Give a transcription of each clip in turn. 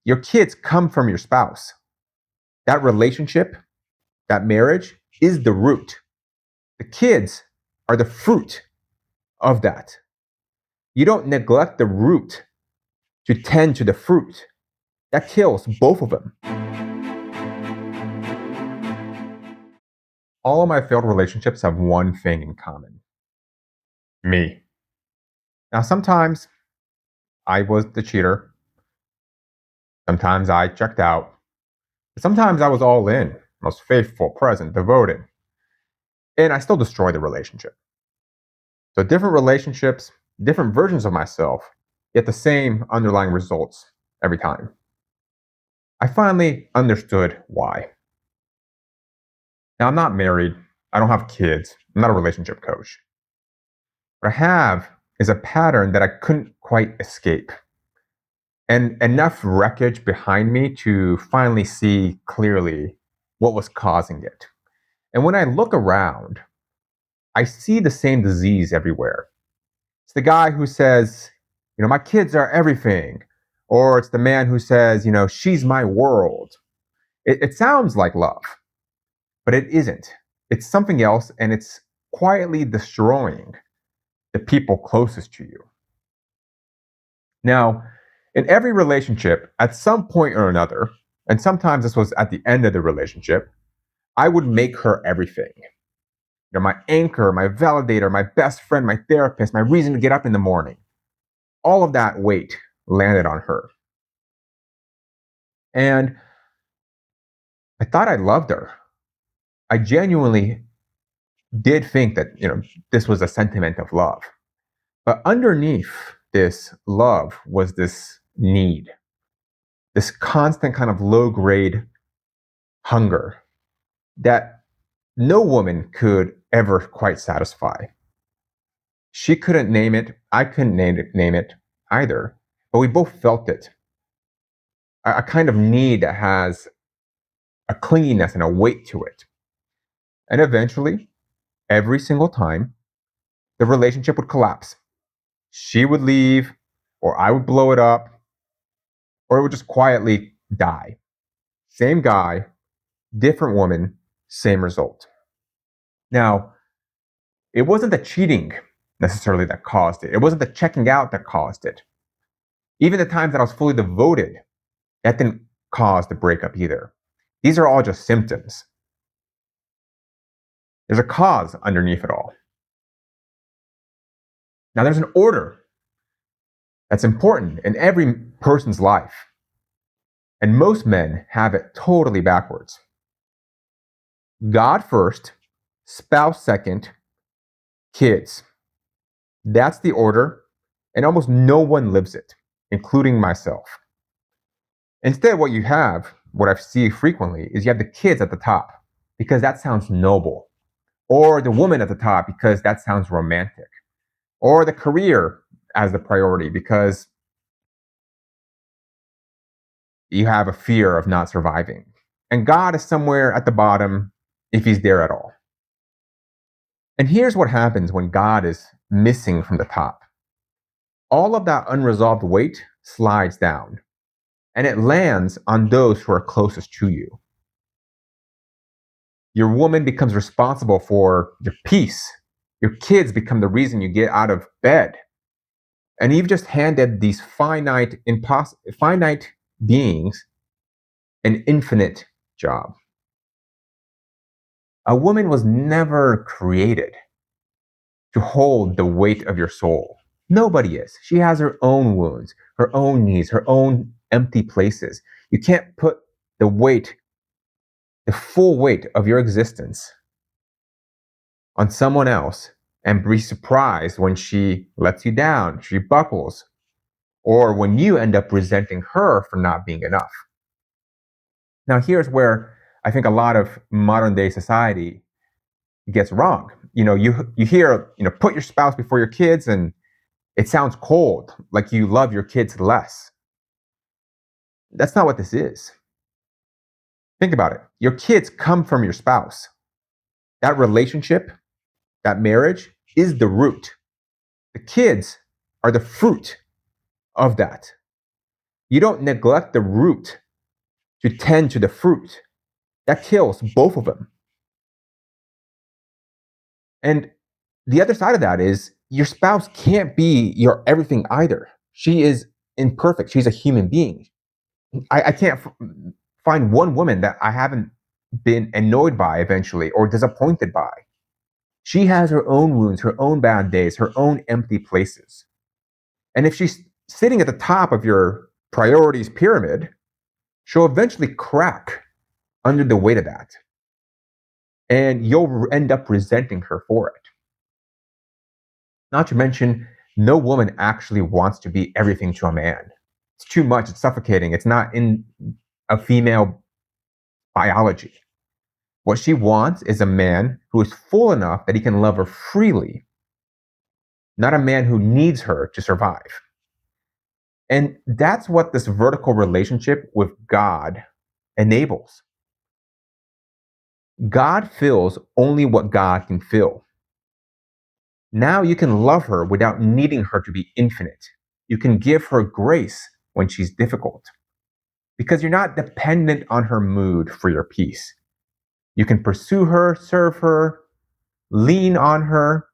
Your kids come from your spouse. That relationship, that marriage is the root. The kids are the fruit of that. You don't neglect the root to tend to the fruit. That kills both of them. All of my failed relationships have one thing in common: me. Now, sometimes I was the cheater. Sometimes I checked out. Sometimes I was all in, I was faithful, present, devoted, and I still destroyed the relationship. So, different relationships, different versions of myself, yet the same underlying results every time. I finally understood why. Now, I'm not married. I don't have kids. I'm not a relationship coach. What I have is a pattern that I couldn't quite escape, and enough wreckage behind me to finally see clearly what was causing it. And when I look around, I see the same disease everywhere. It's the guy who says, my kids are everything. Or it's the man who says, she's my world. It sounds like love, but it isn't. It's something else, and it's quietly destroying the people closest to you. Now, in every relationship, at some point or another, and sometimes this was at the end of the relationship, I would make her everything. My anchor, my validator, my best friend, my therapist, my reason to get up in the morning. All of that weight landed on her. And I thought I loved her. I genuinely did think that, this was a sentiment of love. But underneath this love was this need, this constant kind of low grade hunger that no woman could ever quite satisfy. She couldn't name it. I couldn't name it either. But we both felt it. A kind of need that has a clinginess and a weight to it. And eventually, every single time, the relationship would collapse. She would leave, or I would blow it up, or it would just quietly die. Same guy, different woman, same result. Now, it wasn't the cheating necessarily that caused it. It wasn't the checking out that caused it. Even the times that I was fully devoted, that didn't cause the breakup either. These are all just symptoms. There's a cause underneath it all. Now, there's an order that's important in every person's life. And most men have it totally backwards. God first, spouse second, kids. That's the order, and almost no one lives it, including myself. Instead, what I see frequently, is you have the kids at the top, because that sounds noble. Or the woman at the top, because that sounds romantic. Or the career as the priority, because you have a fear of not surviving. And God is somewhere at the bottom, if he's there at all. And here's what happens when God is missing from the top. All of that unresolved weight slides down, and it lands on those who are closest to you. Your woman becomes responsible for your peace. Your kids become the reason you get out of bed. And you've just handed these finite beings an infinite job. A woman was never created to hold the weight of your soul. Nobody is. She has her own wounds, her own needs, her own empty places. You can't put the full weight of your existence on someone else and be surprised when she lets you down, she buckles, or when you end up resenting her for not being enough. Now, here's where I think a lot of modern day society gets wrong. You hear, put your spouse before your kids, and it sounds cold, like you love your kids less. That's not what this is. Think about it. Your kids come from your spouse. That relationship, that marriage is the root. The kids are the fruit of that. You don't neglect the root to tend to the fruit. That kills both of them. And the other side of that is your spouse can't be your everything either. She is imperfect. She's a human being. I can't find one woman that I haven't been annoyed by eventually or disappointed by. She has her own wounds, her own bad days, her own empty places. And if she's sitting at the top of your priorities pyramid, she'll eventually crack under the weight of that. And you'll end up resenting her for it. Not to mention, no woman actually wants to be everything to a man. It's too much, it's suffocating, it's not in a female biology. What she wants is a man who is full enough that he can love her freely, not a man who needs her to survive. And that's what this vertical relationship with God enables. God fills only what God can fill. Now you can love her without needing her to be infinite. You can give her grace when she's difficult because you're not dependent on her mood for your peace. You can pursue her, serve her, lean on her,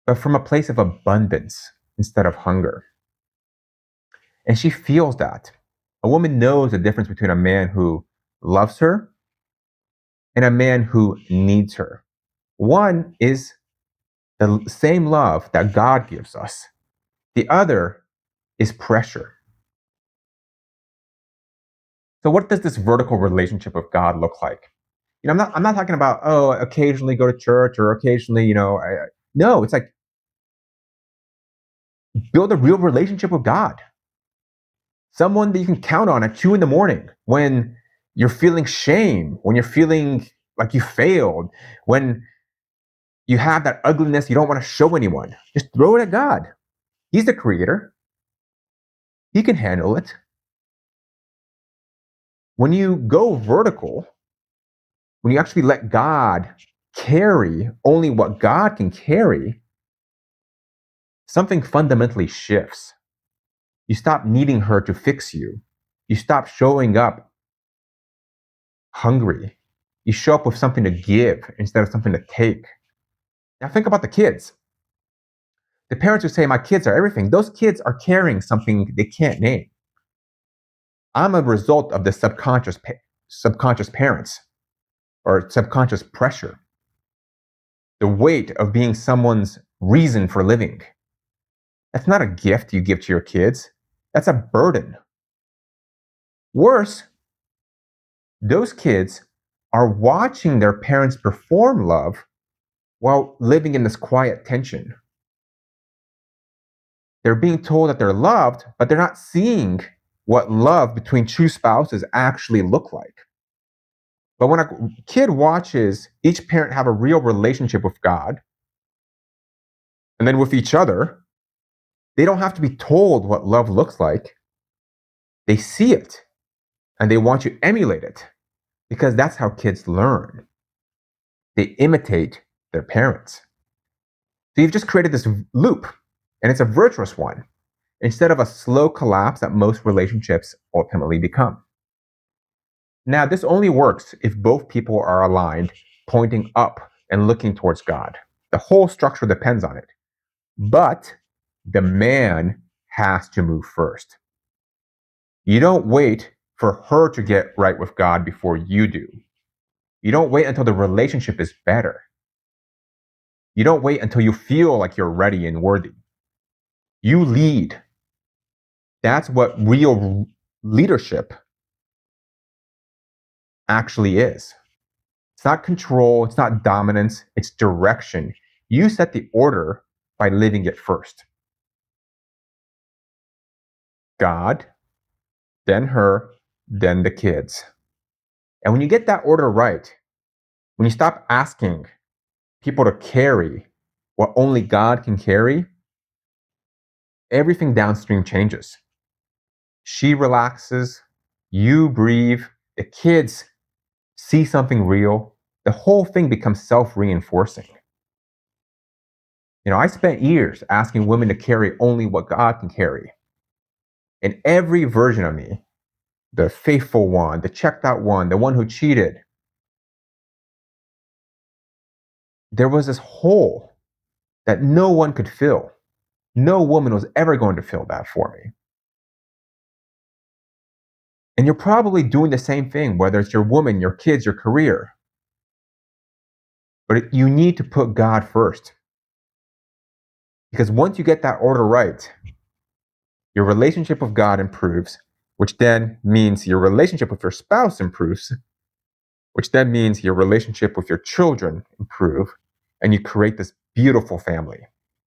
but from a place of abundance instead of hunger. And she feels that. A woman knows the difference between a man who loves her and a man who needs her. One is the same love that God gives us. The other is pressure. So what does this vertical relationship with God look like? I'm not talking about, occasionally go to church or occasionally, no, it's like build a real relationship with God. Someone that you can count on at 2 a.m. when you're feeling shame, when you're feeling like you failed, when you have that ugliness you don't want to show anyone. Just throw it at God. He's the creator. He can handle it. When you go vertical, when you actually let God carry only what God can carry, something fundamentally shifts. You stop needing her to fix you. You stop showing up hungry. You show up with something to give instead of something to take. Now think about the kids. The parents who say, my kids are everything, those kids are carrying something they can't name. I'm a result of the subconscious parents or subconscious pressure. The weight of being someone's reason for living. That's not a gift you give to your kids. That's a burden. Worse, those kids are watching their parents perform love while living in this quiet tension. They're being told that they're loved, but they're not seeing what love between two spouses actually look like. But when a kid watches each parent have a real relationship with God and then with each other, they don't have to be told what love looks like. They see it and they want to emulate it because that's how kids learn. They imitate their parents. So you've just created this loop, and it's a virtuous one instead of a slow collapse that most relationships ultimately become. Now, this only works if both people are aligned, pointing up and looking towards God. The whole structure depends on it. But the man has to move first. You don't wait for her to get right with God before you do. You don't wait until the relationship is better. You don't wait until you feel like you're ready and worthy. You lead. That's what real leadership actually is. It's not control, it's not dominance, it's direction. You set the order by living it first. God, then her, then the kids. And when you get that order right, when you stop asking people to carry what only God can carry, everything downstream changes. She relaxes, you breathe, the kids see something real, the whole thing becomes self-reinforcing. I spent years asking women to carry only what God can carry. And every version of me, the faithful one, the checked out one, the one who cheated, there was this hole that no one could fill. No woman was ever going to fill that for me. And you're probably doing the same thing, whether it's your woman, your kids, your career. But you need to put God first. Because once you get that order right, your relationship with God improves, which then means your relationship with your spouse improves, which then means your relationship with your children improve, and you create this beautiful family.